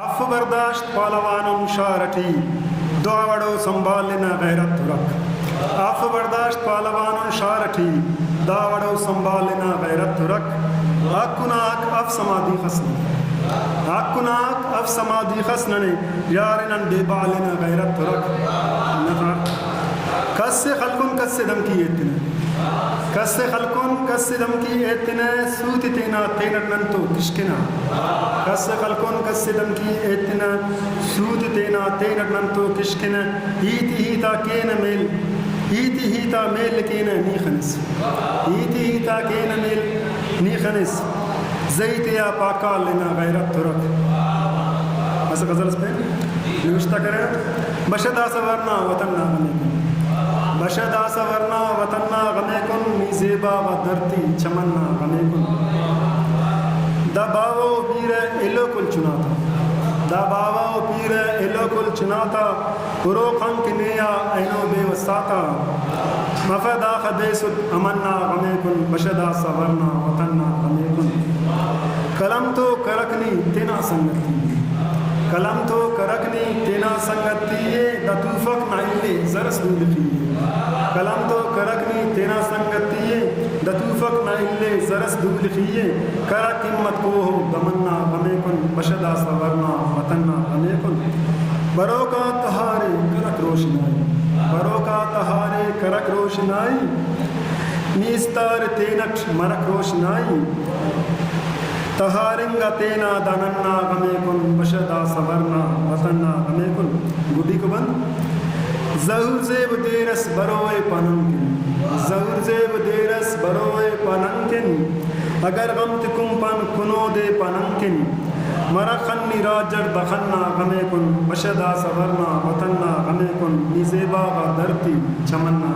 If برداشت پالوانم شارٹی دعوڑو سنبھالنا غیرت رکھ. اف برداشت پالوانم شارٹی دعوڑو سنبھالنا غیرت رکھ. اکناک اف سمادی خسن اکناک اف سمادی خسننے یارنن بے بالنا غیرت رکھ. کس سے خلقن کس سے دم کی ایتنے کس سے خلقن کس سے دم کی ایتنے سوتی تینا تینرنن تو کشکنا. کس سے خلقن کس سے دم کی ایتنے سوتی تینا تینرنن تو کشکنا. ایتی ہیتا کین میل ایتی ہیتا میل کین نیخنس ایتی ہیتا کین میل نیخنس زیت یا پاکا لینا غیرت رکھ. ایسا غزل اس پہ نوشتہ کریں. بشدہ سورنا وطن نامنے کن بشدہ سورنا وطن غمے کن می زیبا و درتی چمنا غمے کن. دباو پیر ایلو کل چناتا دباو پیر ایلو کل چناتا پرو خنک نیا اینو بے وساتا مفدا خدیسد امنا غمے کن. بشدہ سورنا وطن غمے کن. کلم تو کرکنی تینا سنگتی کلم تو کرکنی تینا سنگتی دتوفق نائلے زرس دولتی. کلم تو کرکنی تینا سنگتی دتوفق نائلے زرس دولتی. کرک امت کو ہو دمنا غمے کن. بشدہ سورنا وطن غمے کن. برو کا تہارے کرک روشنائی برو کا تہارے کرک روشنائی نیستار تینٹ مرک روشنائی. تہارنگا تینا داننا غمے کن. بشدہ سورنا وطن غمے کن. گڈی کو بند. ظہور زیب دیرس بروئے پننکن ظہور زیب دیرس بروئے پننکن اگر غمت کم پن کنو دے پننکن مرخنی راجر دخنا غمے کن. بشدہ سورنا وطن غمے کن. نیزیبا و درتی چمنا